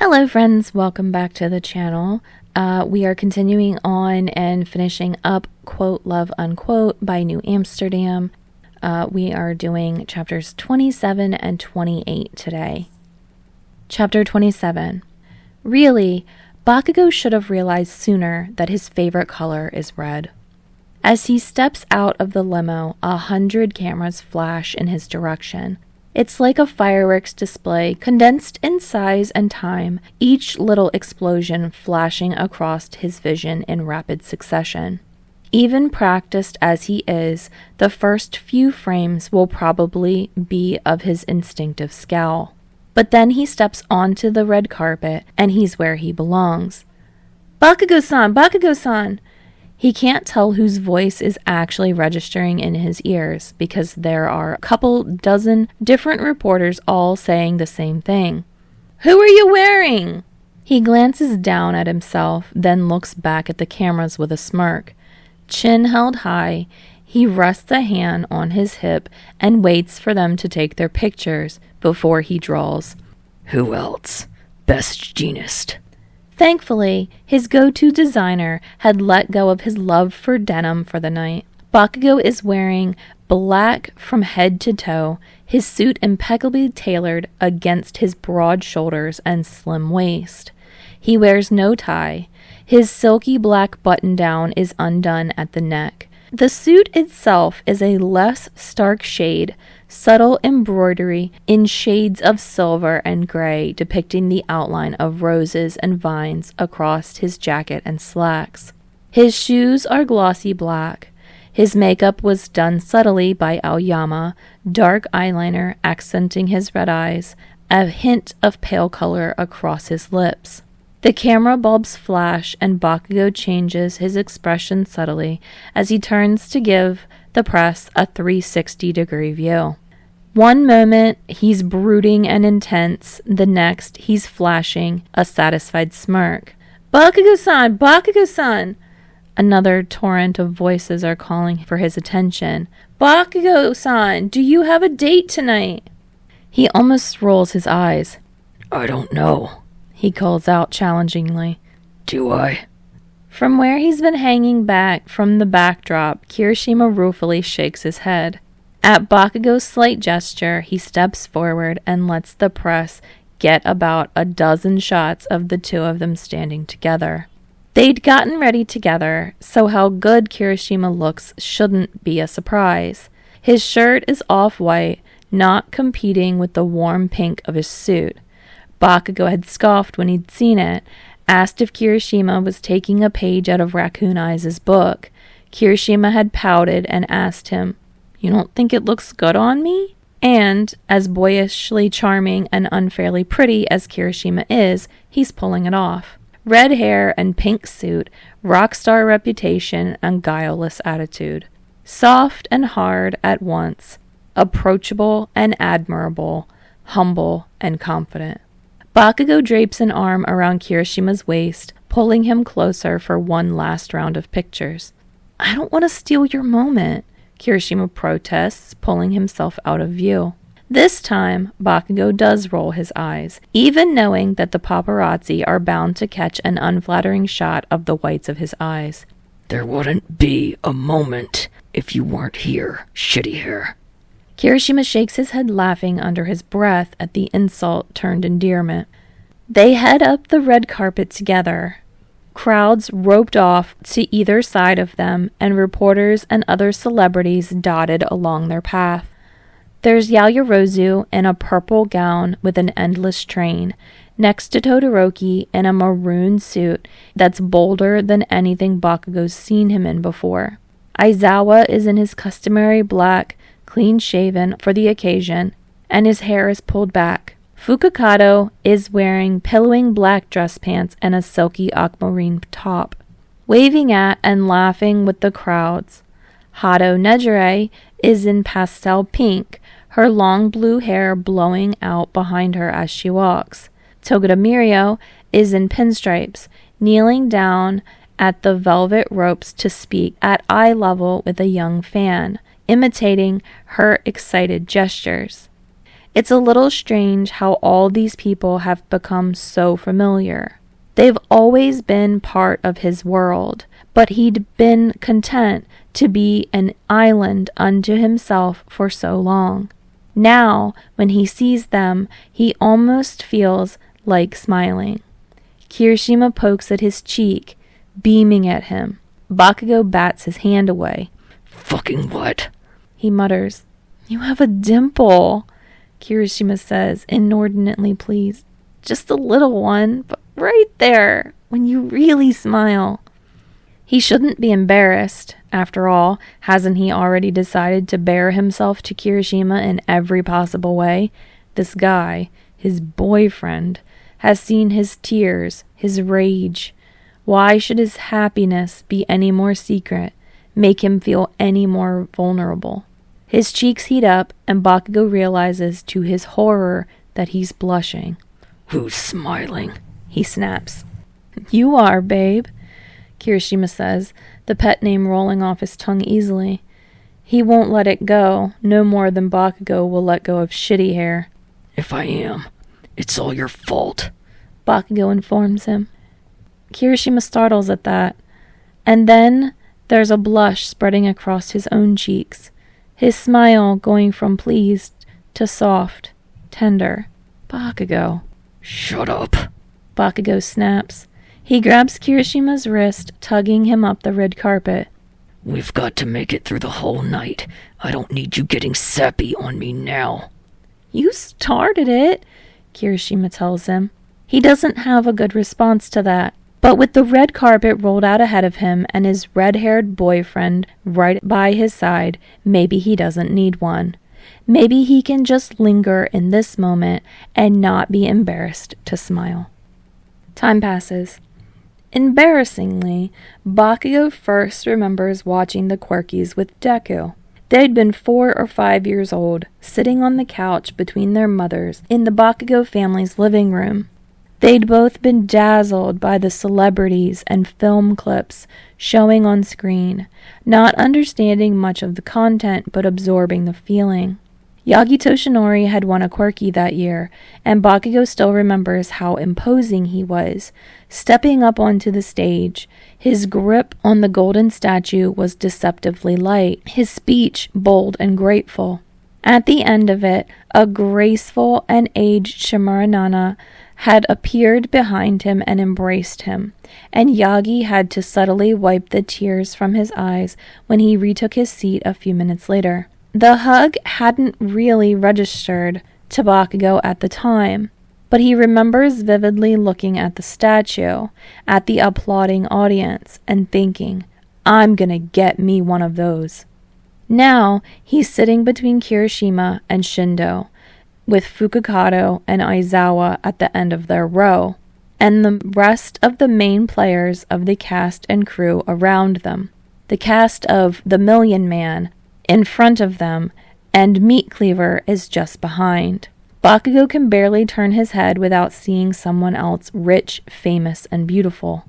Hello friends, welcome back to the channel. We are continuing on and finishing up Quote Love Unquote by New Amsterdam. We are doing chapters 27 and 28 today. Chapter 27. Really, Bakugou should have realized sooner that his favorite color is red. As he steps out of the limo, 100 cameras flash in his direction. It's like a fireworks display, condensed in size and time, each little explosion flashing across his vision in rapid succession. Even practiced as he is, the first few frames will probably be of his instinctive scowl. But then he steps onto the red carpet, and he's where he belongs. Bakugou-san! Bakugou-san! He can't tell whose voice is actually registering in his ears because there are a couple dozen different reporters all saying the same thing. Who are you wearing? He glances down at himself, then looks back at the cameras with a smirk. Chin held high, he rests a hand on his hip and waits for them to take their pictures before he drawls. Who else? Best jeanist. Thankfully, his go-to designer had let go of his love for denim for the night. Bakugou is wearing black from head to toe, his suit impeccably tailored against his broad shoulders and slim waist. He wears no tie. His silky black button-down is undone at the neck. The suit itself is a less stark shade, subtle embroidery in shades of silver and gray depicting the outline of roses and vines across his jacket and slacks. His shoes are glossy black. His makeup was done subtly by Aoyama, dark eyeliner accenting his red eyes, a hint of pale color across his lips. The camera bulbs flash and Bakugou changes his expression subtly as he turns to give the press a 360-degree view. One moment, he's brooding and intense. The next, he's flashing a satisfied smirk. Bakugou-san! Bakugou-san! Another torrent of voices are calling for his attention. Bakugou-san, do you have a date tonight? He almost rolls his eyes. I don't know, he calls out challengingly. Do I? From where he's been hanging back from the backdrop, Kirishima ruefully shakes his head. At Bakugou's slight gesture, he steps forward and lets the press get about a dozen shots of the two of them standing together. They'd gotten ready together, so how good Kirishima looks shouldn't be a surprise. His shirt is off-white, not competing with the warm pink of his suit. Bakugou had scoffed when he'd seen it, asked if Kirishima was taking a page out of Raccoon Eyes' book. Kirishima had pouted and asked him, "You don't think it looks good on me?" And, as boyishly charming and unfairly pretty as Kirishima is, he's pulling it off. Red hair and pink suit, rock star reputation and guileless attitude. Soft and hard at once, approachable and admirable, humble and confident. Bakugou drapes an arm around Kirishima's waist, pulling him closer for one last round of pictures. I don't want to steal your moment, Kirishima protests, pulling himself out of view. This time, Bakugou does roll his eyes, even knowing that the paparazzi are bound to catch an unflattering shot of the whites of his eyes. There wouldn't be a moment if you weren't here, shitty hair. Kirishima shakes his head, laughing under his breath at the insult turned endearment. They head up the red carpet together. Crowds roped off to either side of them, and reporters and other celebrities dotted along their path. There's Yaoyorozu in a purple gown with an endless train, next to Todoroki in a maroon suit that's bolder than anything Bakugou's seen him in before. Aizawa is in his customary black, clean-shaven for the occasion, and his hair is pulled back. Fukukado is wearing pillowing black dress pants and a silky aquamarine top, waving at and laughing with the crowds. Hado Nejire is in pastel pink, her long blue hair blowing out behind her as she walks. Togeda Mirio is in pinstripes, kneeling down at the velvet ropes to speak at eye level with a young fan, imitating her excited gestures. It's a little strange how all these people have become so familiar. They've always been part of his world, but he'd been content to be an island unto himself for so long. Now, when he sees them, he almost feels like smiling. Kirishima pokes at his cheek, beaming at him. Bakugou bats his hand away. Fucking what? He mutters. You have a dimple, Kirishima says, inordinately pleased. Just a little one, but right there, when you really smile. He shouldn't be embarrassed. After all, hasn't he already decided to bare himself to Kirishima in every possible way? This guy, his boyfriend, has seen his tears, his rage. Why should his happiness be any more secret, make him feel any more vulnerable? His cheeks heat up, and Bakugou realizes to his horror that he's blushing. Who's smiling? He snaps. You are, babe, Kirishima says, the pet name rolling off his tongue easily. He won't let it go, no more than Bakugou will let go of shitty hair. If I am, it's all your fault, Bakugou informs him. Kirishima startles at that, and then there's a blush spreading across his own cheeks, his smile going from pleased to soft, tender. Bakugou. Shut up, Bakugou snaps. He grabs Kirishima's wrist, tugging him up the red carpet. We've got to make it through the whole night. I don't need you getting sappy on me now. You started it, Kirishima tells him. He doesn't have a good response to that. But with the red carpet rolled out ahead of him and his red-haired boyfriend right by his side, maybe he doesn't need one. Maybe he can just linger in this moment and not be embarrassed to smile. Time passes. Embarrassingly, Bakugou first remembers watching the Quirkies with Deku. They'd been 4 or 5 years old, sitting on the couch between their mothers in the Bakugou family's living room. They'd both been dazzled by the celebrities and film clips showing on screen, not understanding much of the content but absorbing the feeling. Yagi Toshinori had won a Quirky that year, and Bakugou still remembers how imposing he was. Stepping up onto the stage, his grip on the golden statue was deceptively light, his speech bold and grateful. At the end of it, a graceful and aged Shimura had appeared behind him and embraced him, and Yagi had to subtly wipe the tears from his eyes when he retook his seat a few minutes later. The hug hadn't really registered to Bakugou at the time, but he remembers vividly looking at the statue, at the applauding audience, and thinking, I'm gonna get me one of those. Now, he's sitting between Kirishima and Shindo, with Fukukato and Aizawa at the end of their row, and the rest of the main players of the cast and crew around them. The cast of The Million Man in front of them, and Meat Cleaver is just behind. Bakugou can barely turn his head without seeing someone else rich, famous, and beautiful.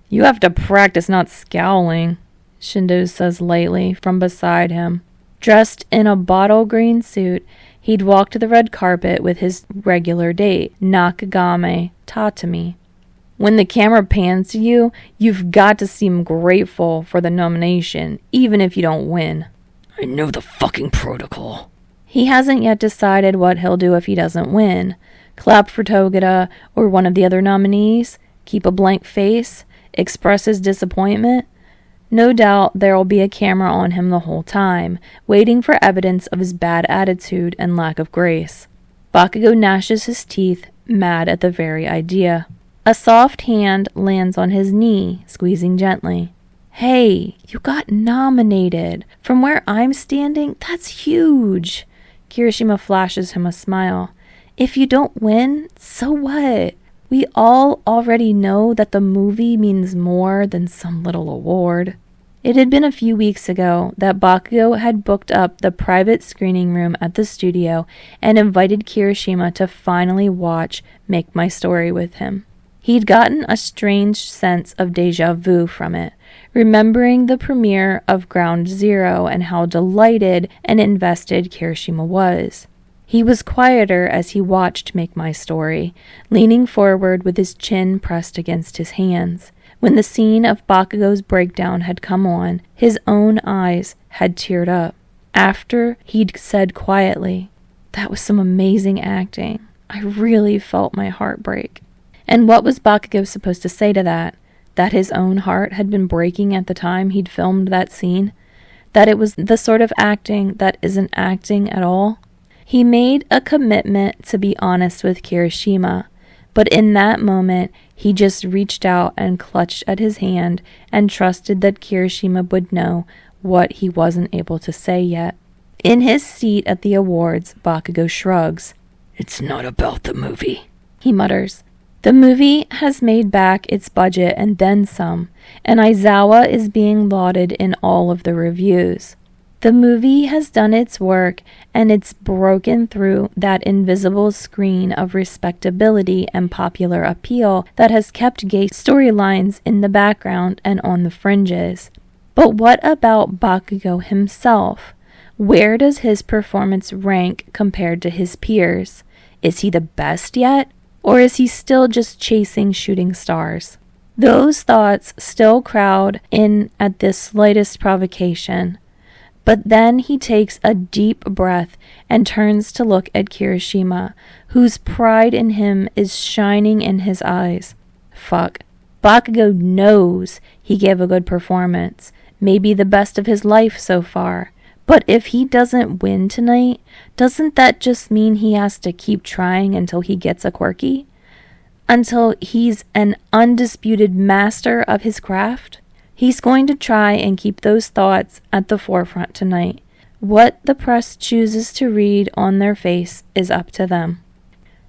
You have to practice not scowling, Shindo says lightly from beside him. Dressed in a bottle green suit, he'd walked the red carpet with his regular date, Nakagame Tatami. When the camera pans to you, you've got to seem grateful for the nomination, even if you don't win. I know the fucking protocol. He hasn't yet decided what he'll do if he doesn't win. Clap for Togeda or one of the other nominees? Keep a blank face? Express his disappointment? No doubt there'll be a camera on him the whole time, waiting for evidence of his bad attitude and lack of grace. Bakugou gnashes his teeth, mad at the very idea. A soft hand lands on his knee, squeezing gently. Hey, you got nominated. From where I'm standing, that's huge. Kirishima flashes him a smile. If you don't win, so what? We all already know that the movie means more than some little award. It had been a few weeks ago that Bakugou had booked up the private screening room at the studio and invited Kirishima to finally watch Make My Story with him. He'd gotten a strange sense of déjà vu from it, remembering the premiere of Ground Zero and how delighted and invested Kirishima was. He was quieter as he watched Make My Story, leaning forward with his chin pressed against his hands. When the scene of Bakugou's breakdown had come on, his own eyes had teared up. After he'd said quietly, "That was some amazing acting. I really felt my heart break." And what was Bakugou supposed to say to that? That his own heart had been breaking at the time he'd filmed that scene? That it was the sort of acting that isn't acting at all? He made a commitment to be honest with Kirishima, but in that moment, he just reached out and clutched at his hand and trusted that Kirishima would know what he wasn't able to say yet. In his seat at the awards, Bakugou shrugs. "It's not about the movie," he mutters. The movie has made back its budget and then some, and Aizawa is being lauded in all of the reviews. The movie has done its work, and it's broken through that invisible screen of respectability and popular appeal that has kept gay storylines in the background and on the fringes. But what about Bakugou himself? Where does his performance rank compared to his peers? Is he the best yet? Or is he still just chasing shooting stars? Those thoughts still crowd in at this slightest provocation. But then he takes a deep breath and turns to look at Kirishima, whose pride in him is shining in his eyes. Fuck. Bakugou knows he gave a good performance, maybe the best of his life so far. But if he doesn't win tonight, doesn't that just mean he has to keep trying until he gets a quirky? Until he's an undisputed master of his craft? He's going to try and keep those thoughts at the forefront tonight. What the press chooses to read on their face is up to them.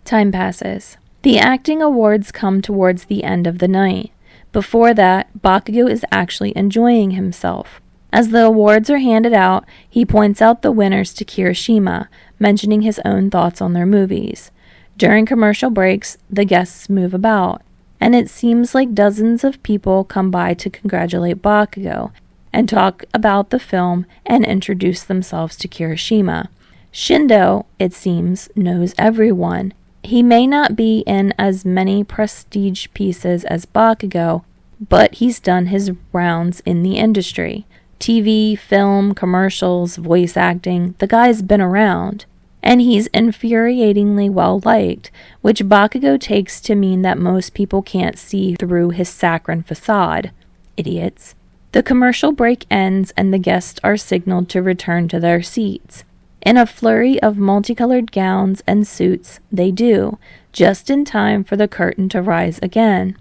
Time passes. The acting awards come towards the end of the night. Before that, Bakugou is actually enjoying himself. As the awards are handed out, he points out the winners to Kirishima, mentioning his own thoughts on their movies. During commercial breaks, the guests move about, and it seems like dozens of people come by to congratulate Bakugou and talk about the film and introduce themselves to Kirishima. Shindo, it seems, knows everyone. He may not be in as many prestige pieces as Bakugou, but he's done his rounds in the industry. TV, film, commercials, voice acting, the guy's been around. And he's infuriatingly well liked, which Bakugou takes to mean that most people can't see through his saccharine facade. Idiots. The commercial break ends and the guests are signaled to return to their seats. In a flurry of multicolored gowns and suits, they do, just in time for the curtain to rise again.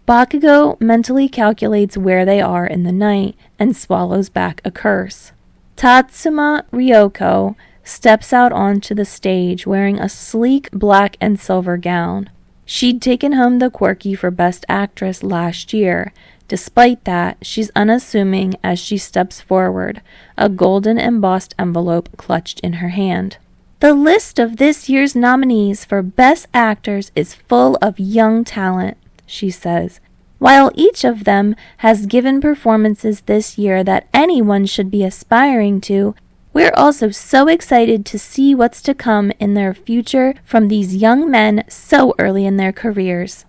Bakugou mentally calculates where they are in the night and swallows back a curse. Tatsuma Ryoko steps out onto the stage wearing a sleek black and silver gown. She'd taken home the Quirky for Best Actress last year. Despite that, she's unassuming as she steps forward, a golden embossed envelope clutched in her hand. The list of this year's nominees for Best Actors is full of young talent, she says. While each of them has given performances this year that anyone should be aspiring to, we're also so excited to see what's to come in their future from these young men so early in their careers.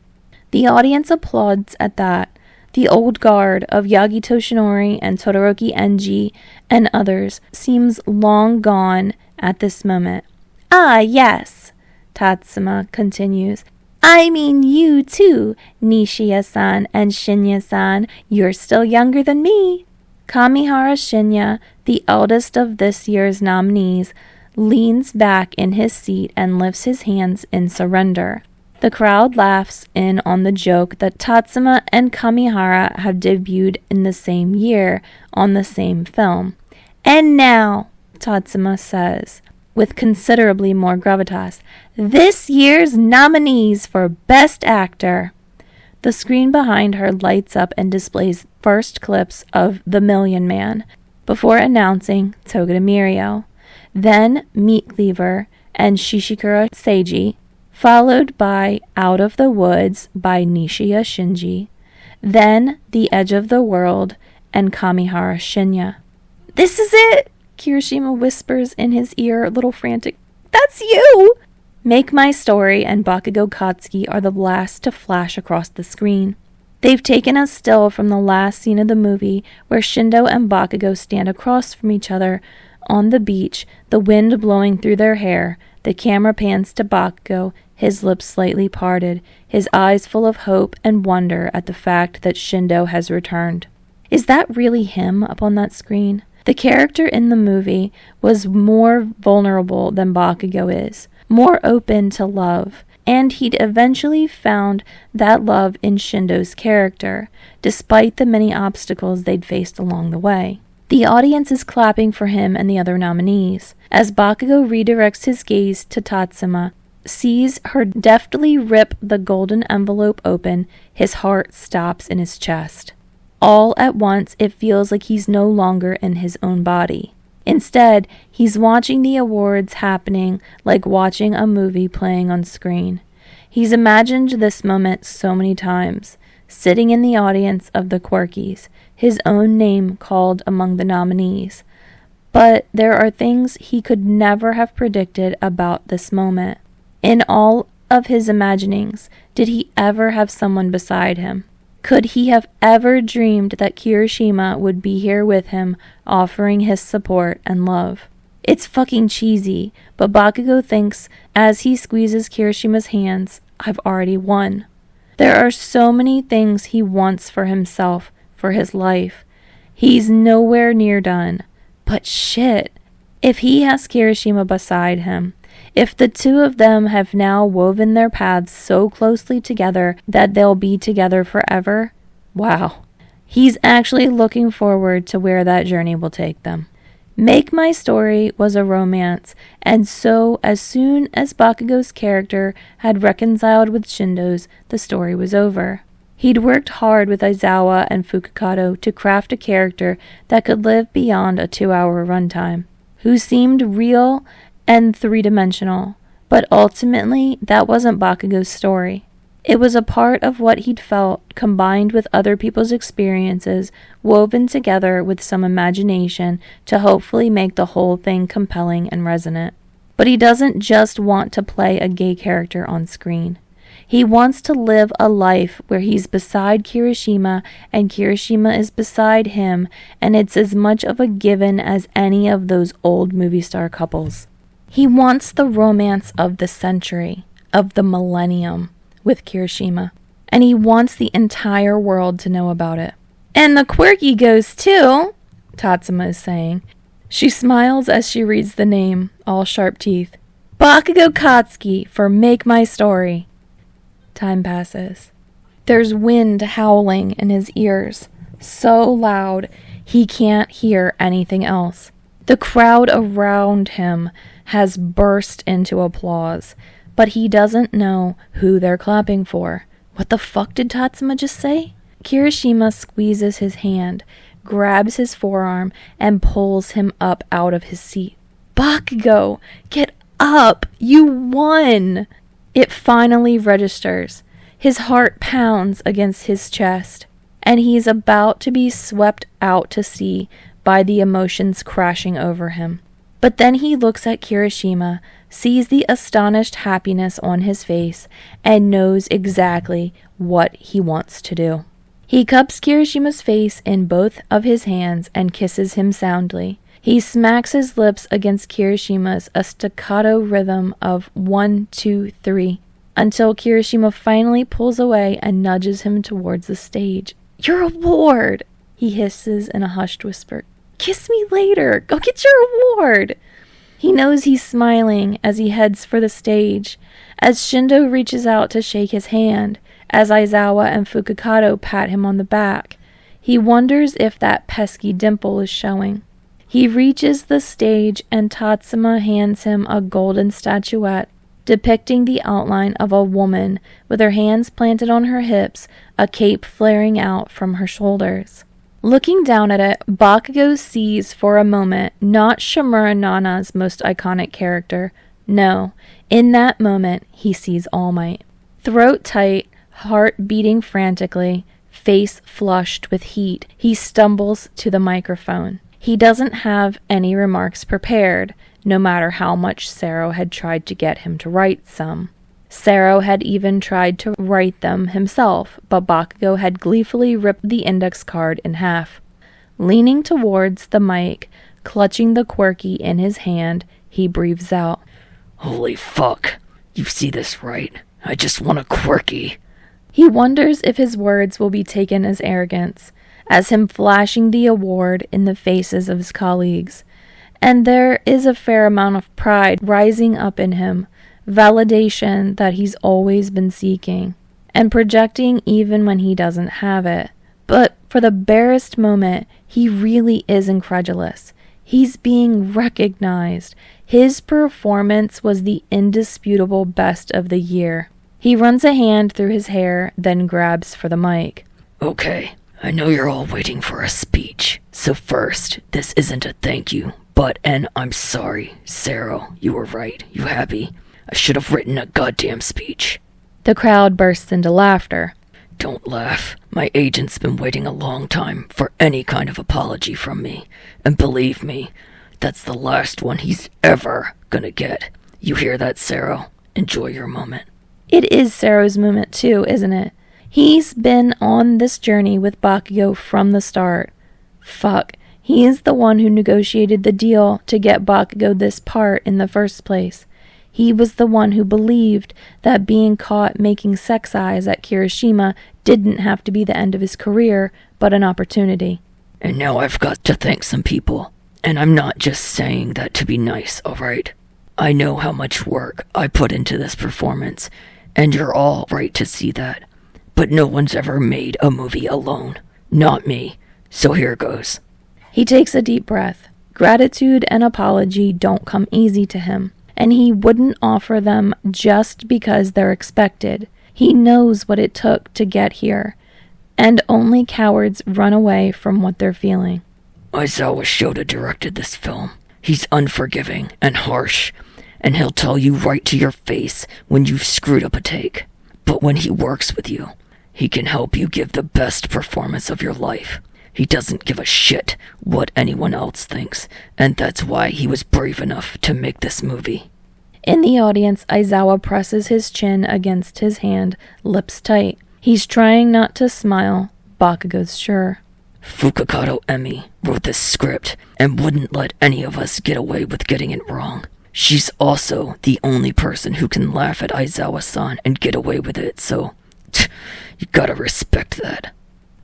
The audience applauds at that. The old guard of Yagi Toshinori and Todoroki Enji and others seems long gone at this moment. Ah, yes, Tatsuma continues. I mean you too, Nishiya-san and Shinya-san. You're still younger than me. Kamihara Shinya, the eldest of this year's nominees, leans back in his seat and lifts his hands in surrender. The crowd laughs in on the joke that Tatsuma and Kamihara have debuted in the same year on the same film. And now, Tatsuma says, with considerably more gravitas, this year's nominees for Best Actor. The screen behind her lights up and displays first clips of The Million Man, before announcing Togeda Mirio, then Meat Cleaver and Shishikura Seiji, followed by Out of the Woods by Nishiya Shinji, then The Edge of the World and Kamihara Shinya. This is it, Kirishima whispers in his ear, a little frantic. that's you! Make My Story and Bakugou Katsuki are the last to flash across the screen. They've taken us still from the last scene of the movie where Shindo and Bakugou stand across from each other on the beach, the wind blowing through their hair. The camera pans to Bakugou, his lips slightly parted, his eyes full of hope and wonder at the fact that Shindo has returned. Is that really him up on that screen? The character in the movie was more vulnerable than Bakugou is, more open to love, and he'd eventually found that love in Shindo's character, despite the many obstacles they'd faced along the way. The audience is clapping for him and the other nominees. As Bakugou redirects his gaze to Tatsuma, sees her deftly rip the golden envelope open, his heart stops in his chest. All at once, it feels like he's no longer in his own body. Instead, he's watching the awards happening like watching a movie playing on screen. He's imagined this moment so many times, sitting in the audience of the Quirkies, his own name called among the nominees. But there are things he could never have predicted about this moment. In all of his imaginings, did he ever have someone beside him? Could he have ever dreamed that Kirishima would be here with him, offering his support and love? It's fucking cheesy, but Bakugou thinks as he squeezes Kirishima's hands, I've already won. There are so many things he wants for himself, for his life. He's nowhere near done. But shit, if he has Kirishima beside him, if the two of them have now woven their paths so closely together that they'll be together forever, wow. He's actually looking forward to where that journey will take them. Make My Story was a romance, and so as soon as Bakugou's character had reconciled with Shindo's, the story was over. He'd worked hard with Aizawa and Fukukado to craft a character that could live beyond a 2-hour runtime, who seemed real and three-dimensional, but ultimately that wasn't Bakugou's story. It was a part of what he'd felt, combined with other people's experiences, woven together with some imagination to hopefully make the whole thing compelling and resonant. But he doesn't just want to play a gay character on screen. He wants to live a life where he's beside Kirishima and Kirishima is beside him, and it's as much of a given as any of those old movie star couples. He wants the romance of the century, of the millennium, with Kirishima, and he wants the entire world to know about it. And the quirky goes too, Tatsuma is saying. She smiles as she reads the name, all sharp teeth. Bakugou Katsuki for Make My Story. Time passes. There's wind howling in his ears, so loud he can't hear anything else. The crowd around him has burst into applause, but he doesn't know who they're clapping for. What the fuck did Tatsuma just say? Kirishima squeezes his hand, grabs his forearm, and pulls him up out of his seat. Bakugou, get up! You won! It finally registers. His heart pounds against his chest, and he's about to be swept out to sea by the emotions crashing over him. But then he looks at Kirishima, sees the astonished happiness on his face, and knows exactly what he wants to do. He cups Kirishima's face in both of his hands and kisses him soundly. He smacks his lips against Kirishima's, a staccato rhythm of 1, 2, 3, until Kirishima finally pulls away and nudges him towards the stage. Your award! He hisses in a hushed whisper. Kiss me later! Go get your award! He knows he's smiling as he heads for the stage, as Shindo reaches out to shake his hand, as Aizawa and Fukukado pat him on the back. He wonders if that pesky dimple is showing. He reaches the stage and Tatsuma hands him a golden statuette depicting the outline of a woman with her hands planted on her hips, a cape flaring out from her shoulders. Looking down at it, Bakugou sees for a moment not Shimura Nana's most iconic character. No, in that moment he sees All Might. Throat tight, heart beating frantically, face flushed with heat, he stumbles to the microphone. He doesn't have any remarks prepared, no matter how much Sero had tried to get him to write some. Sero had even tried to write them himself, but Bakugou had gleefully ripped the index card in half. Leaning towards the mic, clutching the quirky in his hand, he breathes out. Holy fuck. You see this, right? I just want a quirky. He wonders if his words will be taken as arrogance, as him flashing the award in the faces of his colleagues. And there is a fair amount of pride rising up in him, validation that he's always been seeking, and projecting even when he doesn't have it. But for the barest moment, he really is incredulous. He's being recognized. His performance was the indisputable best of the year. He runs a hand through his hair, then grabs for the mic. Okay, I know you're all waiting for a speech. So first, this isn't a thank you, but an I'm sorry. Sero, you were right. You happy? I should have written a goddamn speech. The crowd bursts into laughter. Don't laugh. My agent's been waiting a long time for any kind of apology from me. And believe me, that's the last one he's ever gonna get. You hear that, Sero? Enjoy your moment. It is Sero's moment too, isn't it? He's been on this journey with Bakugou from the start. Fuck, he is the one who negotiated the deal to get Bakugou this part in the first place. He was the one who believed that being caught making sex eyes at Kirishima didn't have to be the end of his career, but an opportunity. And now I've got to thank some people. And I'm not just saying that to be nice, alright? I know how much work I put into this performance, and you're all right to see that. But no one's ever made a movie alone. Not me. So here goes. He takes a deep breath. Gratitude and apology don't come easy to him, and he wouldn't offer them just because they're expected. He knows what it took to get here, and only cowards run away from what they're feeling. Aizawa Shoda directed this film. He's unforgiving and harsh, and he'll tell you right to your face when you've screwed up a take. But when he works with you, he can help you give the best performance of your life. He doesn't give a shit what anyone else thinks, and that's why he was brave enough to make this movie. In the audience, Aizawa presses his chin against his hand, lips tight. He's trying not to smile. Bakugou's sure. Fukakato Emi wrote this script and wouldn't let any of us get away with getting it wrong. She's also the only person who can laugh at Aizawa-san and get away with it, so you gotta respect that.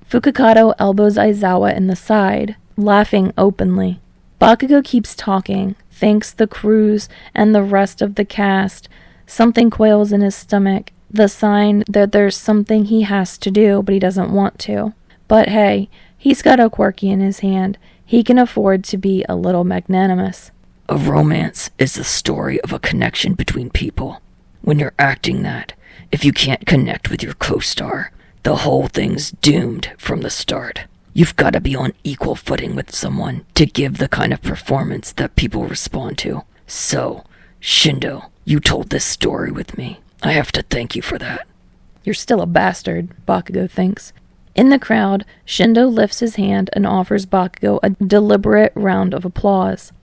Fukakato elbows Aizawa in the side, laughing openly. Bakugou keeps talking, thanks the crews and the rest of the cast. Something coils in his stomach, the sign that there's something he has to do, but he doesn't want to. But hey, he's got a quirky in his hand. He can afford to be a little magnanimous. A romance is the story of a connection between people. When you're acting that, if you can't connect with your co-star, the whole thing's doomed from the start. You've got to be on equal footing with someone to give the kind of performance that people respond to. So, Shindo, you told this story with me. I have to thank you for that. You're still a bastard, Bakugou thinks. In the crowd, Shindo lifts his hand and offers Bakugou a deliberate round of applause.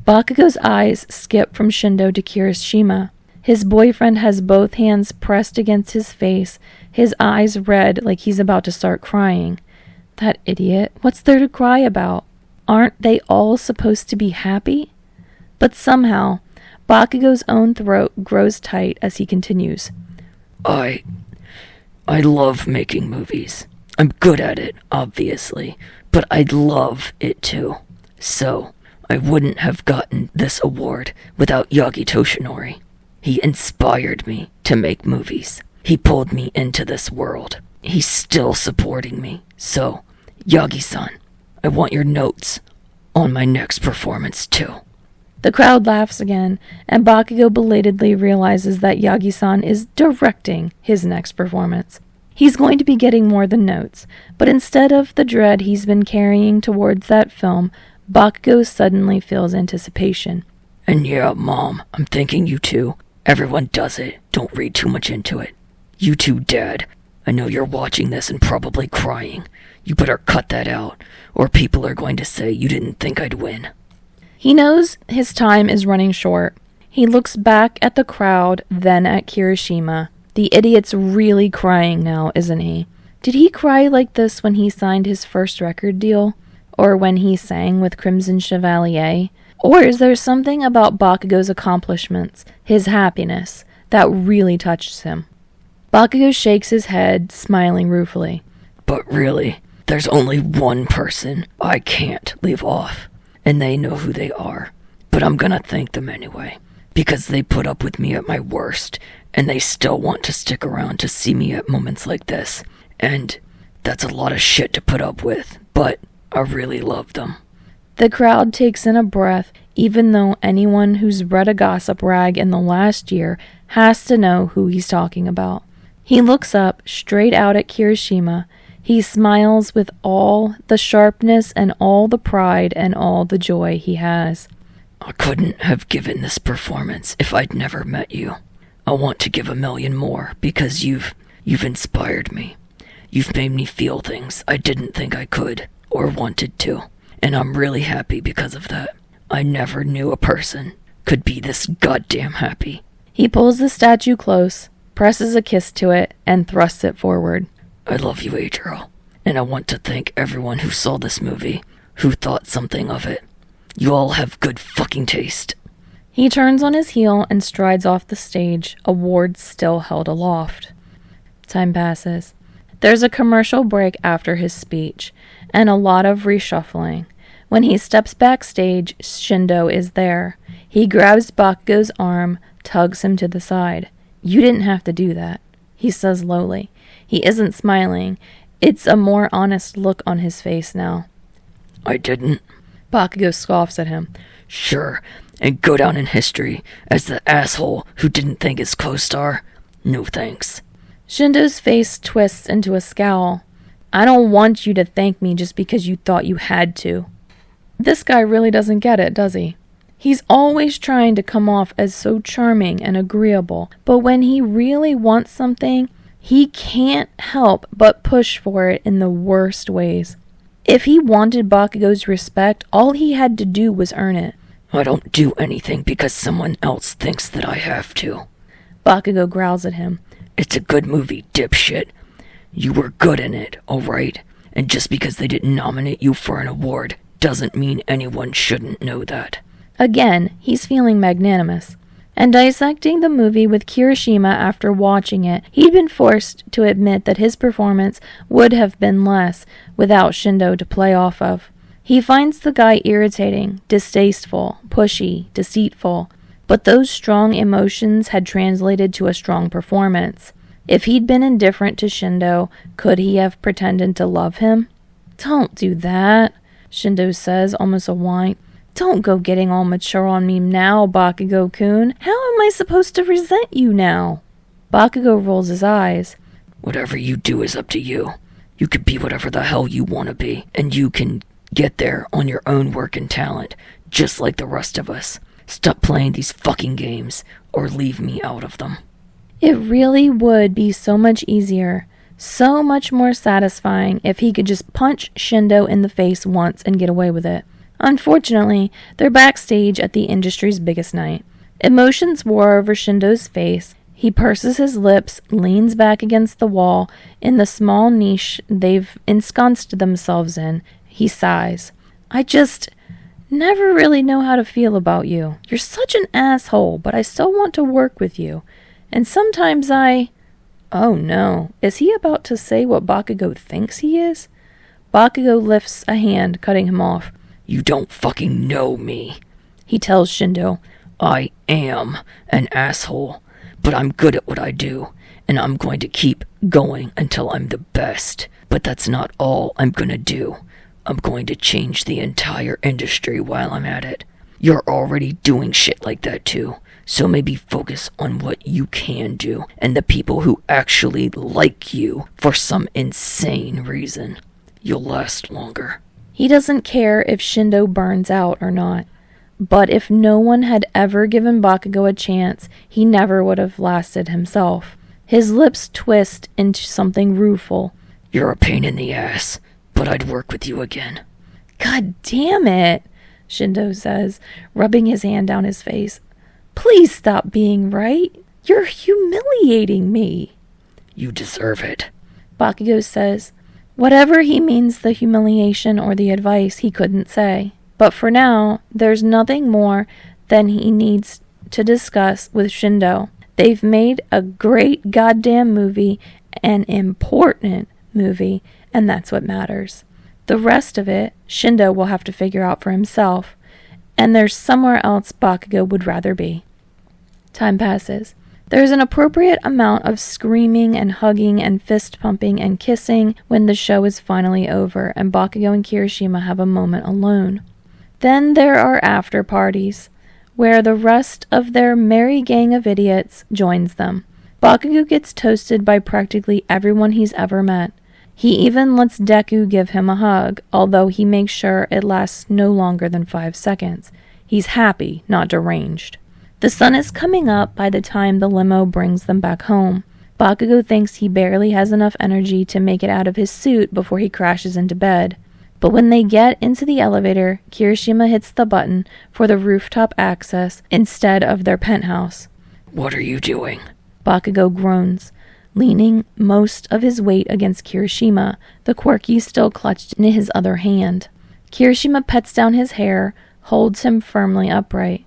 Bakugou's eyes skip from Shindo to Kirishima. His boyfriend has both hands pressed against his face, his eyes red like he's about to start crying. That idiot. What's there to cry about? Aren't they all supposed to be happy? But somehow, Bakugou's own throat grows tight as he continues. I love making movies. I'm good at it, obviously, but I love it too. So, I wouldn't have gotten this award without Yagi Toshinori. He inspired me to make movies. He pulled me into this world. He's still supporting me. So, Yagi-san, I want your notes on my next performance too. The crowd laughs again, and Bakugou belatedly realizes that Yagi-san is directing his next performance. He's going to be getting more than notes, but instead of the dread he's been carrying towards that film, Bakugou suddenly feels anticipation. And yeah, Mom, I'm thinking you too. Everyone does it. Don't read too much into it. You too, Dad. I know you're watching this and probably crying. You better cut that out, or people are going to say you didn't think I'd win. He knows his time is running short. He looks back at the crowd, then at Kirishima. The idiot's really crying now, isn't he? Did he cry like this when he signed his first record deal? Or when he sang with Crimson Chevalier? Or is there something about Bakugou's accomplishments, his happiness, that really touches him? Bakugou shakes his head, smiling ruefully. But really, there's only one person I can't leave off, and they know who they are. But I'm gonna thank them anyway, because they put up with me at my worst, and they still want to stick around to see me at moments like this. And that's a lot of shit to put up with, but I really love them. The crowd takes in a breath, even though anyone who's read a gossip rag in the last year has to know who he's talking about. He looks up, straight out at Kirishima. He smiles with all the sharpness and all the pride and all the joy he has. I couldn't have given this performance if I'd never met you. I want to give 1,000,000 more because you've inspired me. You've made me feel things I didn't think I could or wanted to, and I'm really happy because of that. I never knew a person could be this goddamn happy. He pulls the statue close, presses a kiss to it, and thrusts it forward. I love you, Eijiro, and I want to thank everyone who saw this movie, who thought something of it. You all have good fucking taste. He turns on his heel and strides off the stage, awards still held aloft. Time passes. There's a commercial break after his speech, and a lot of reshuffling. When he steps backstage, Shindo is there. He grabs Bakugou's arm, tugs him to the side. You didn't have to do that, he says lowly. He isn't smiling. It's a more honest look on his face now. I didn't. Bakugou scoffs at him. Sure, and go down in history as the asshole who didn't thank his co-star? No thanks. Shindo's face twists into a scowl. I don't want you to thank me just because you thought you had to. This guy really doesn't get it, does he? He's always trying to come off as so charming and agreeable, but when he really wants something, he can't help but push for it in the worst ways. If he wanted Bakugou's respect, all he had to do was earn it. I don't do anything because someone else thinks that I have to. Bakugou growls at him. It's a good movie, dipshit. You were good in it, alright? And just because they didn't nominate you for an award doesn't mean anyone shouldn't know that. Again, he's feeling magnanimous. And dissecting the movie with Kirishima after watching it, he'd been forced to admit that his performance would have been less without Shindo to play off of. He finds the guy irritating, distasteful, pushy, deceitful, but those strong emotions had translated to a strong performance. If he'd been indifferent to Shindo, could he have pretended to love him? Don't do that, Shindo says, almost a whine. Don't go getting all mature on me now, Bakugou-kun. How am I supposed to resent you now? Bakugou rolls his eyes. Whatever you do is up to you. You could be whatever the hell you want to be, and you can get there on your own work and talent, just like the rest of us. Stop playing these fucking games, or leave me out of them. It really would be so much easier, so much more satisfying if he could just punch Shindo in the face once and get away with it. Unfortunately, they're backstage at the industry's biggest night. Emotions war over Shindo's face. He purses his lips, leans back against the wall. In the small niche they've ensconced themselves in, he sighs. I just never really know how to feel about you. You're such an asshole, but I still want to work with you. And sometimes Oh no, is he about to say what Bakugou thinks he is? Bakugou lifts a hand, cutting him off. You don't fucking know me, he tells Shindo. I am an asshole, but I'm good at what I do, and I'm going to keep going until I'm the best. But that's not all I'm gonna do. I'm going to change the entire industry while I'm at it. You're already doing shit like that too, so maybe focus on what you can do, and the people who actually like you for some insane reason. You'll last longer. He doesn't care if Shindo burns out or not. But if no one had ever given Bakugou a chance, he never would have lasted himself. His lips twist into something rueful. You're a pain in the ass, but I'd work with you again. God damn it, Shindo says, rubbing his hand down his face. Please stop being right. You're humiliating me. You deserve it, Bakugou says. Whatever he means, the humiliation or the advice, he couldn't say. But for now, there's nothing more than he needs to discuss with Shindo. They've made a great goddamn movie, an important movie, and that's what matters. The rest of it, Shindo will have to figure out for himself, and there's somewhere else Bakugou would rather be. Time passes. There's an appropriate amount of screaming and hugging and fist pumping and kissing when the show is finally over and Bakugou and Kirishima have a moment alone. Then there are after parties, where the rest of their merry gang of idiots joins them. Bakugou gets toasted by practically everyone he's ever met. He even lets Deku give him a hug, although he makes sure it lasts no longer than 5 seconds. He's happy, not deranged. The sun is coming up by the time the limo brings them back home. Bakugou thinks he barely has enough energy to make it out of his suit before he crashes into bed. But when they get into the elevator, Kirishima hits the button for the rooftop access instead of their penthouse. What are you doing? Bakugou groans, leaning most of his weight against Kirishima, the quirky still clutched in his other hand. Kirishima pets down his hair, holds him firmly upright.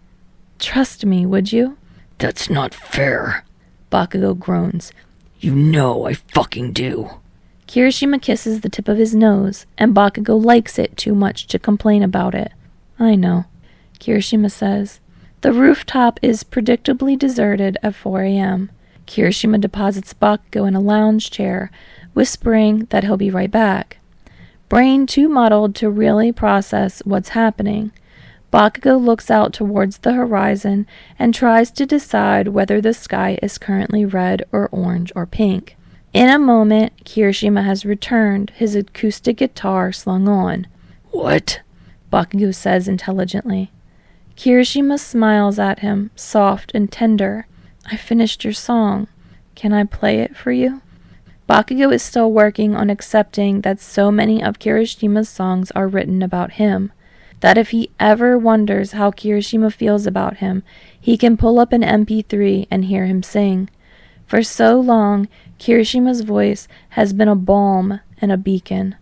Trust me, would you? That's not fair. Bakugou groans. You know I fucking do. Kirishima kisses the tip of his nose, and Bakugou likes it too much to complain about it. I know, Kirishima says. The rooftop is predictably deserted at 4 a.m. Kirishima deposits Bakugou in a lounge chair, whispering that he'll be right back. Brain too muddled to really process what's happening, Bakugou looks out towards the horizon and tries to decide whether the sky is currently red or orange or pink. In a moment, Kirishima has returned, his acoustic guitar slung on. What? Bakugou says intelligently. Kirishima smiles at him, soft and tender. I finished your song. Can I play it for you? Bakugou is still working on accepting that so many of Kirishima's songs are written about him, that if he ever wonders how Kirishima feels about him, he can pull up an MP3 and hear him sing. For so long, Kirishima's voice has been a balm and a beacon.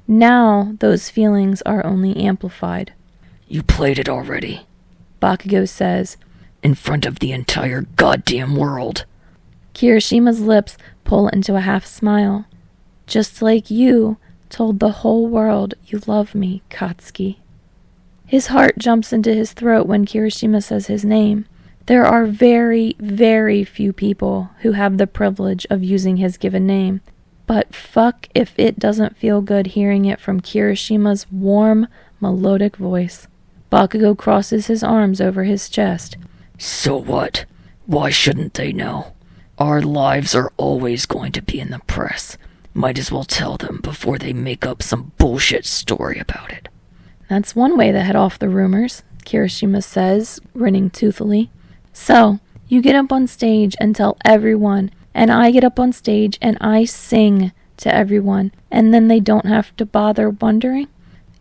Now, those feelings are only amplified. You played it already, Bakugou says, in front of the entire goddamn world. Kirishima's lips pull into a half smile. Just like you told the whole world you love me, Katsuki. His heart jumps into his throat when Kirishima says his name. There are very, very few people who have the privilege of using his given name. But fuck if it doesn't feel good hearing it from Kirishima's warm, melodic voice. Bakugou crosses his arms over his chest. So what? Why shouldn't they know? Our lives are always going to be in the press. Might as well tell them before they make up some bullshit story about it. That's one way to head off the rumors, Kirishima says, grinning toothily. So, you get up on stage and tell everyone, and I get up on stage and I sing to everyone, and then they don't have to bother wondering?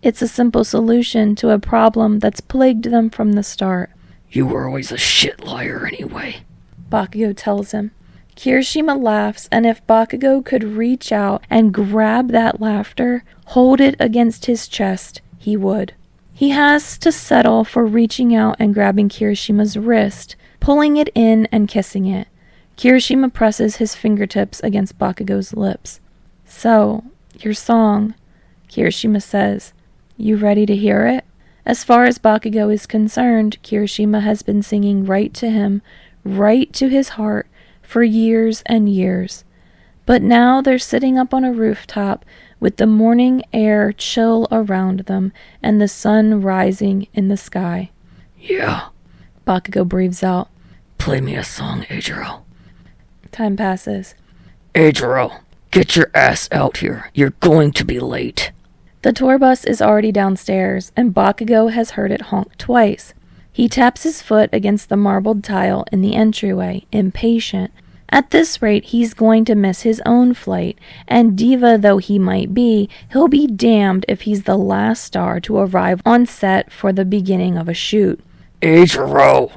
It's a simple solution to a problem that's plagued them from the start. You were always a shit liar anyway, Bakugou tells him. Kirishima laughs, and if Bakugou could reach out and grab that laughter, hold it against his chest, he would. He has to settle for reaching out and grabbing Kirishima's wrist, pulling it in and kissing it. Kirishima presses his fingertips against Bakugou's lips. So, your song, Kirishima says. You ready to hear it? As far as Bakugou is concerned, Kirishima has been singing right to him, right to his heart, for years and years. But now they're sitting up on a rooftop with the morning air chill around them and the sun rising in the sky. Yeah, Bakugou breathes out. Play me a song, Eijiro. Time passes. Eijiro, get your ass out here. You're going to be late. The tour bus is already downstairs, and Bakugou has heard it honk twice. He taps his foot against the marbled tile in the entryway, impatient, At this rate, he's going to miss his own flight, and diva though he might be, he'll be damned if he's the last star to arrive on set for the beginning of a shoot. Eijiro!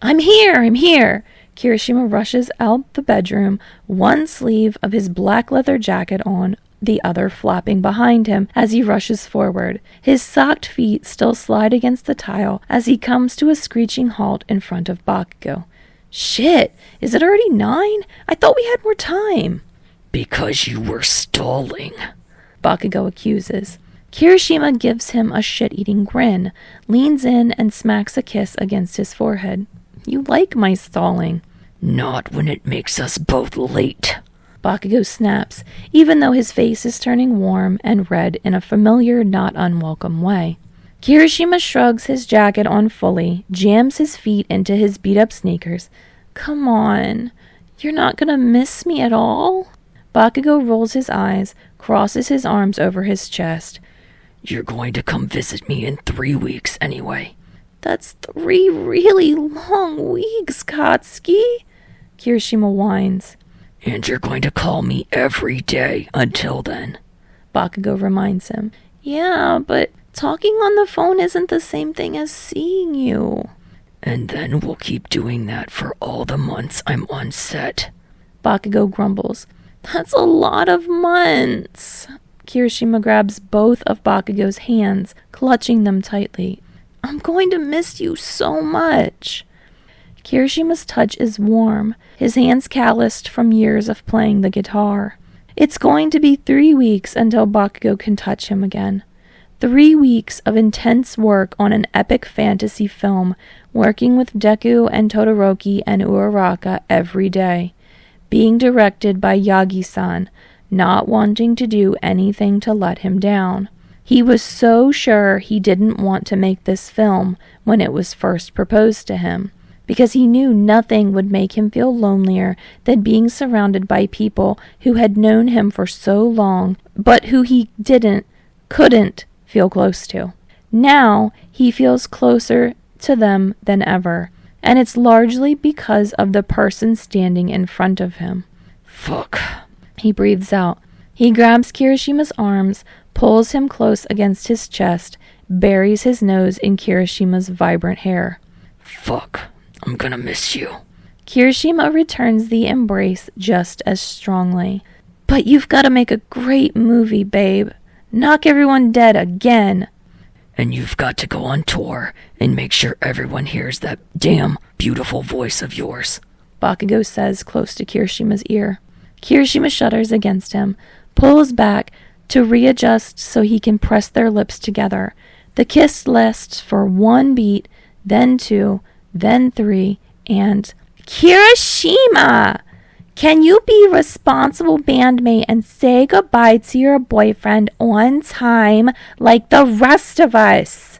I'm here! Kirishima rushes out the bedroom, one sleeve of his black leather jacket on, the other flapping behind him as he rushes forward. His socked feet still slide against the tile as he comes to a screeching halt in front of Bakugou. Shit, is it already 9? I thought we had more time. Because you were stalling, Bakugou accuses. Kirishima gives him a shit-eating grin, leans in and smacks a kiss against his forehead. You like my stalling. Not when it makes us both late. Bakugou snaps, even though his face is turning warm and red in a familiar, not unwelcome way. Kirishima shrugs his jacket on fully, jams his feet into his beat-up sneakers. Come on, you're not gonna miss me at all? Bakugou rolls his eyes, crosses his arms over his chest. You're going to come visit me in 3 weeks anyway. That's 3 really long weeks, Katsuki, Kirishima whines. And you're going to call me every day until then, Bakugou reminds him. Yeah, but talking on the phone isn't the same thing as seeing you. And then we'll keep doing that for all the months I'm on set. Bakugou grumbles. That's a lot of months. Kirishima grabs both of Bakugou's hands, clutching them tightly. I'm going to miss you so much. Kirishima's touch is warm, his hands calloused from years of playing the guitar. It's going to be 3 weeks until Bakugou can touch him again. 3 weeks of intense work on an epic fantasy film, working with Deku and Todoroki and Uraraka every day. Being directed by Yagi-san, not wanting to do anything to let him down. He was so sure he didn't want to make this film when it was first proposed to him, because he knew nothing would make him feel lonelier than being surrounded by people who had known him for so long, but who he couldn't feel close to. Now he feels closer to them than ever, and it's largely because of the person standing in front of him. Fuck. He breathes out. He grabs Kirishima's arms, pulls him close against his chest, buries his nose in Kirishima's vibrant hair. Fuck. I'm gonna miss you. Kirishima returns the embrace just as strongly. But you've got to make a great movie, babe. Knock everyone dead again. And you've got to go on tour and make sure everyone hears that damn beautiful voice of yours, Bakugou says close to Kirishima's ear. Kirishima shudders against him, pulls back to readjust so he can press their lips together. The kiss lasts for 1 beat, then 2, then 3, and... Kirishima! Can you be a responsible bandmate and say goodbye to your boyfriend on time like the rest of us?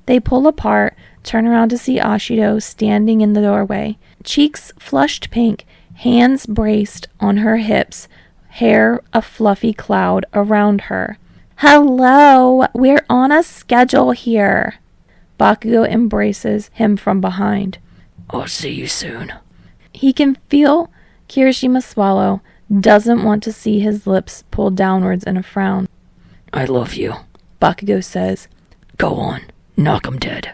They pull apart, turn around to see Ashido standing in the doorway. Cheeks flushed pink, hands braced on her hips, hair a fluffy cloud around her. Hello, we're on a schedule here. Bakugou embraces him from behind. I'll see you soon. He can feel Kirishima swallow, doesn't want to see his lips pulled downwards in a frown. I love you, Bakugou says. Go on, knock 'em dead.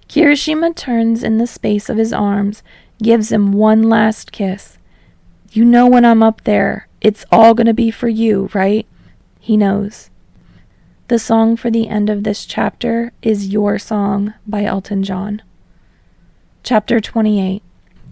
Kirishima turns in the space of his arms, gives him one last kiss. You know when I'm up there, it's all gonna be for you, right? He knows. The song for the end of this chapter is Your Song by Elton John. Chapter 28.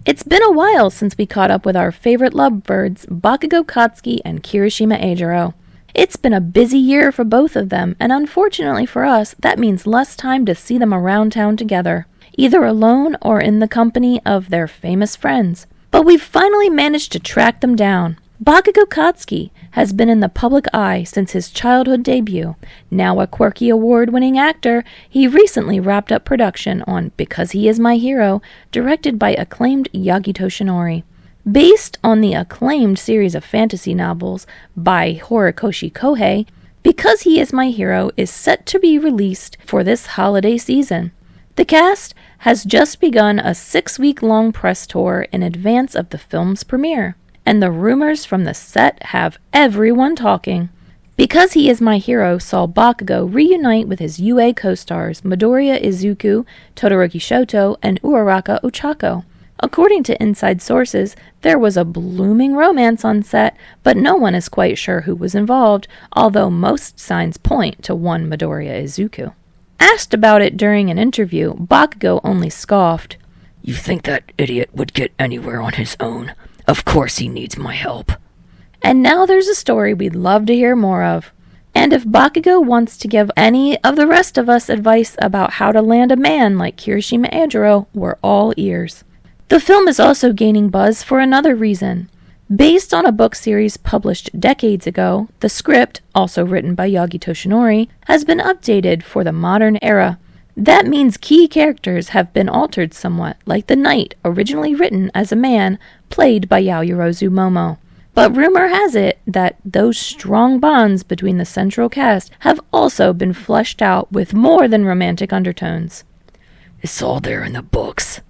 It's been a while since we caught up with our favorite lovebirds, Bakugou Katsuki and Kirishima Eijirou. It's been a busy year for both of them, and unfortunately for us, that means less time to see them around town together, either alone or in the company of their famous friends. But we've finally managed to track them down. Bakugou Katsuki has been in the public eye since his childhood debut. Now a quirky award-winning actor, he recently wrapped up production on Because He Is My Hero, directed by acclaimed Yagi Toshinori. Based on the acclaimed series of fantasy novels by Horikoshi Kohei, Because He Is My Hero is set to be released for this holiday season. The cast has just begun a 6-week-long press tour in advance of the film's premiere. and the rumors from the set have everyone talking. Because He Is My Hero saw Bakugou reunite with his UA co-stars Midoriya Izuku, Todoroki Shoto, and Uraraka Ochako. According to inside sources, there was a blooming romance on set, but no one is quite sure who was involved, although most signs point to one Midoriya Izuku. Asked about it during an interview, Bakugou only scoffed. You think that idiot would get anywhere on his own? Of course he needs my help. And now there's a story we'd love to hear more of. And if Bakugou wants to give any of the rest of us advice about how to land a man like Kirishima Eijirou, we're all ears. The film is also gaining buzz for another reason. Based on a book series published decades ago, the script, also written by Yagi Toshinori, has been updated for the modern era. That means key characters have been altered somewhat, like the knight, originally written as a man, played by Yaoyorozu Momo. But rumor has it that those strong bonds between the central cast have also been fleshed out with more than romantic undertones. It's all there in the books,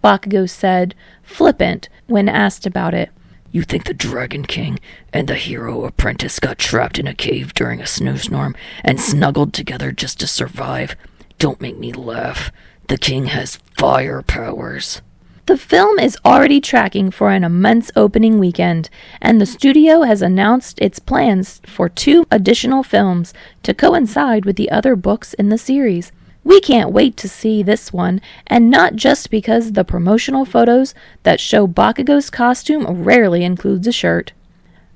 Bakugou said, flippant, when asked about it. You think the Dragon King and the hero apprentice got trapped in a cave during a snowstorm and snuggled together just to survive? Don't make me laugh. The king has fire powers. The film is already tracking for an immense opening weekend, and the studio has announced its plans for 2 additional films to coincide with the other books in the series. We can't wait to see this one, and not just because the promotional photos that show Bakugou's costume rarely includes a shirt.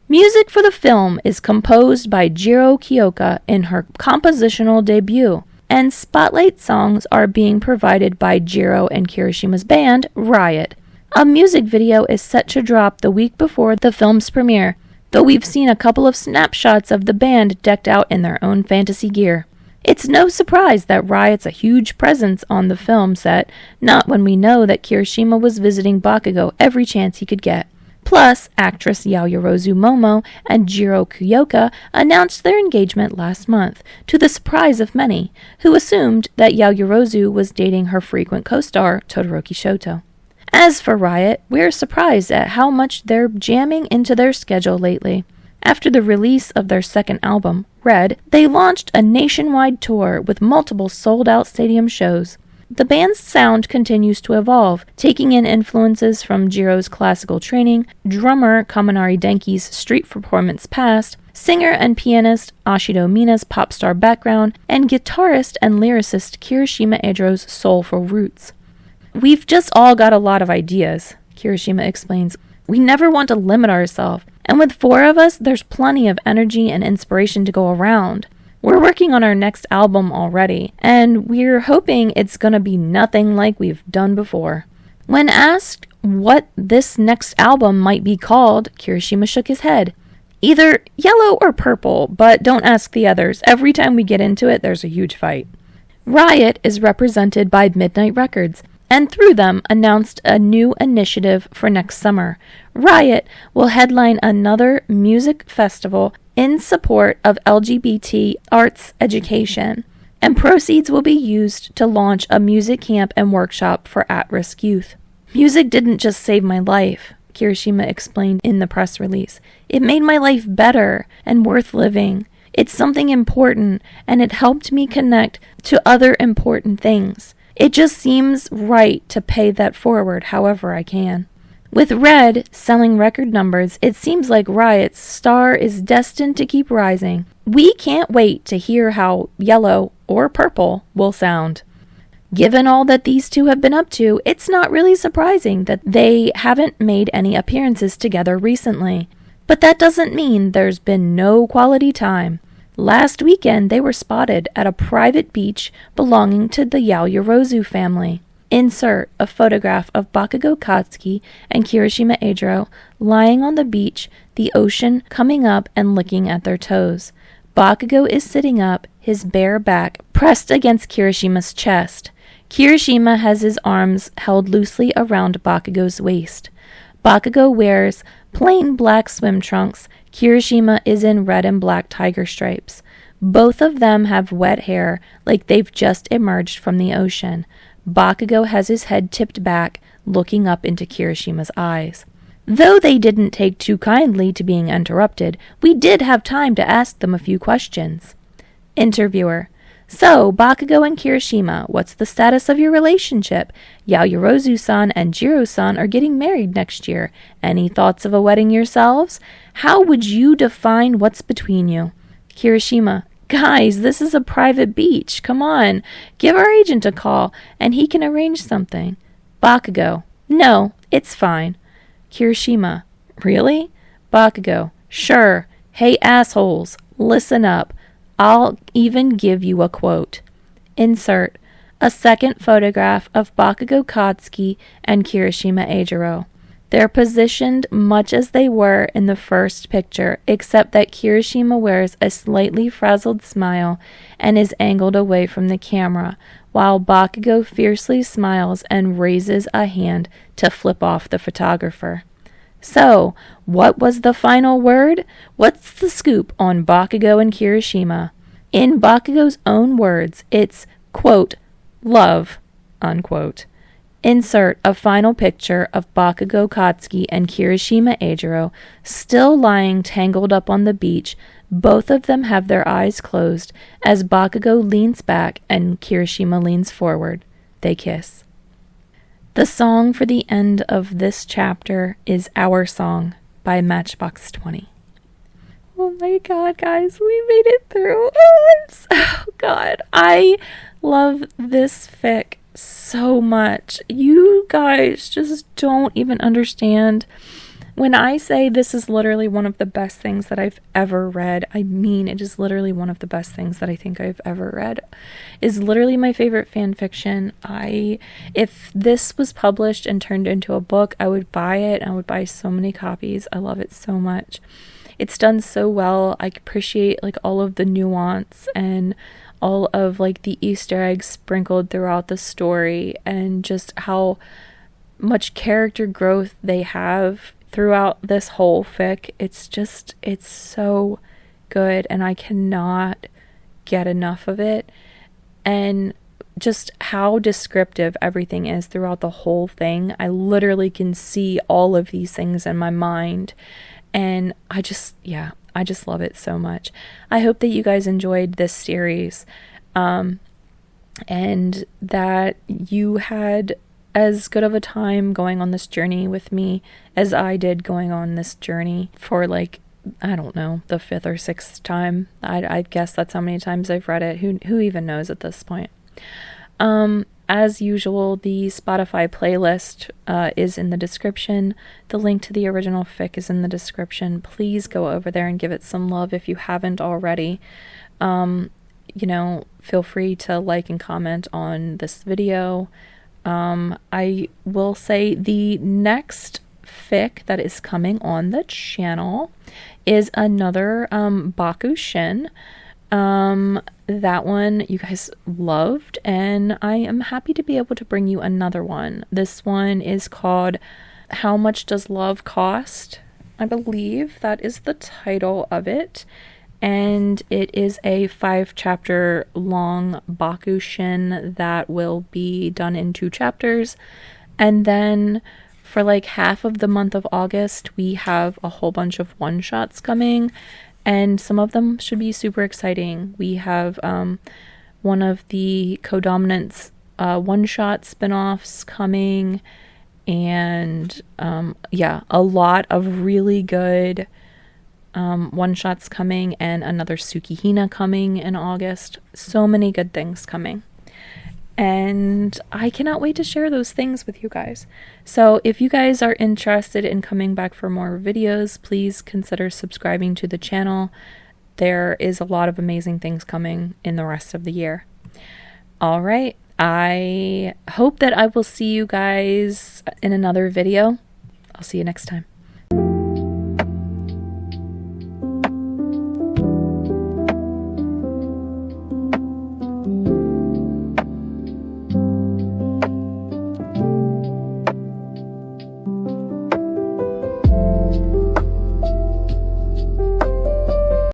Music for the film is composed by Jiro Kyoka in her compositional debut, and spotlight songs are being provided by Jiro and Kirishima's band, Riot. A music video is set to drop the week before the film's premiere, though we've seen a couple of snapshots of the band decked out in their own fantasy gear. It's no surprise that Riot's a huge presence on the film set, not when we know that Kirishima was visiting Bakugou every chance he could get. Plus, actress Yaoyorozu Momo and Jiro Kyoka announced their engagement last month, to the surprise of many, who assumed that Yaoyorozu was dating her frequent co-star, Todoroki Shoto. As for Riot, we're surprised at how much they're jamming into their schedule lately. After the release of their second album, Red, they launched a nationwide tour with multiple sold-out stadium shows. The band's sound continues to evolve, taking in influences from Jiro's classical training, drummer Kaminari Denki's street performance past, singer and pianist Ashido Mina's pop star background, and guitarist and lyricist Kirishima Eijirou's soulful roots. We've just all got a lot of ideas, Kirishima explains. We never want to limit ourselves, and with 4 of us, there's plenty of energy and inspiration to go around. We're working on our next album already, and we're hoping it's gonna be nothing like we've done before. When asked what this next album might be called, Kirishima shook his head. Either yellow or purple, but don't ask the others. Every time we get into it, there's a huge fight. Riot is represented by Midnight Records, and through them announced a new initiative for next summer. Riot will headline another music festival in support of LGBT arts education, and proceeds will be used to launch a music camp and workshop for at-risk youth. Music didn't just save my life, Kirishima explained in the press release. It made my life better and worth living. It's something important, and it helped me connect to other important things. It just seems right to pay that forward however I can. With Red selling record numbers, it seems like Riot's star is destined to keep rising. We can't wait to hear how Yellow or Purple will sound. Given all that these 2 have been up to, it's not really surprising that they haven't made any appearances together recently. But that doesn't mean there's been no quality time. Last weekend, they were spotted at a private beach belonging to the Yaoyorozu family. Insert a photograph of Bakugou Katsuki and Kirishima Eijirou lying on the beach, the ocean coming up and licking at their toes. Bakugou is sitting up, his bare back pressed against Kirishima's chest. Kirishima has his arms held loosely around Bakugou's waist. Bakugou wears plain black swim trunks. Kirishima is in red and black tiger stripes. Both of them have wet hair, like they've just emerged from the ocean. Bakugou has his head tipped back, looking up into Kirishima's eyes. Though they didn't take too kindly to being interrupted, we did have time to ask them a few questions. Interviewer: So, Bakugou and Kirishima, what's the status of your relationship? Yaoyorozu-san and Jiro-san are getting married next year. Any thoughts of a wedding yourselves? How would you define what's between you? Kirishima: Guys, this is a private beach. Come on, give our agent a call, and he can arrange something. Bakugou: No, it's fine. Kirishima: Really? Bakugou: Sure. Hey, assholes, listen up. I'll even give you a quote. Insert a second photograph of Bakugou Katsuki and Kirishima Eijirou. They're positioned much as they were in the first picture, except that Kirishima wears a slightly frazzled smile and is angled away from the camera, while Bakugou fiercely smiles and raises a hand to flip off the photographer. So, what was the final word? What's the scoop on Bakugou and Kirishima? In Bakugou's own words, it's, quote, love, unquote. Insert a final picture of Bakugou Katsuki and Kirishima Eijirou still lying tangled up on the beach. Both of them have their eyes closed as Bakugou leans back and Kirishima leans forward. They kiss. The song for the end of this chapter is Our Song by Matchbox 20. Oh my god, guys, we made it through. Oh god, I love this fic so much. You guys just don't even understand. When I say this is literally one of the best things that I've ever read, I mean it is literally one of the best things that I think I've ever read. It's literally my favorite fan fiction. If this was published and turned into a book, I would buy it. I would buy so many copies. I love it so much. It's done so well. I appreciate like all of the nuance and all of like the Easter eggs sprinkled throughout the story, and just how much character growth they have throughout this whole fic. It's so good, and I cannot get enough of it. And just how descriptive everything is throughout the whole thing. I literally can see all of these things in my mind, and I just love it so much. I hope that you guys enjoyed this series, and that you had as good of a time going on this journey with me as I did going on this journey for like, I don't know, the 5th or 6th time. I guess that's how many times I've read it. Who even knows at this point? As usual, the Spotify playlist is in the description. The link to the original fic is in the description. Please go over there and give it some love if you haven't already. Feel free to like and comment on this video. I will say the next fic that is coming on the channel is another Bakushin. That one you guys loved, and I am happy to be able to bring you another one. This one is called How Much Does Love Cost? I believe that is the title of it, and it is a 5-chapter long Bakushin that will be done in 2 chapters. And then for like half of the month of August, we have a whole bunch of one-shots coming, and some of them should be super exciting. We have one of the Codominance one-shot spin-offs coming, and a lot of really good one-shots coming, and another Tsukihina coming in August. So many good things coming, and I cannot wait to share those things with you guys. So if you guys are interested in coming back for more videos, please consider subscribing to the channel. There is a lot of amazing things coming in the rest of the year. All right, I hope that I will see you guys in another video. I'll see you next time.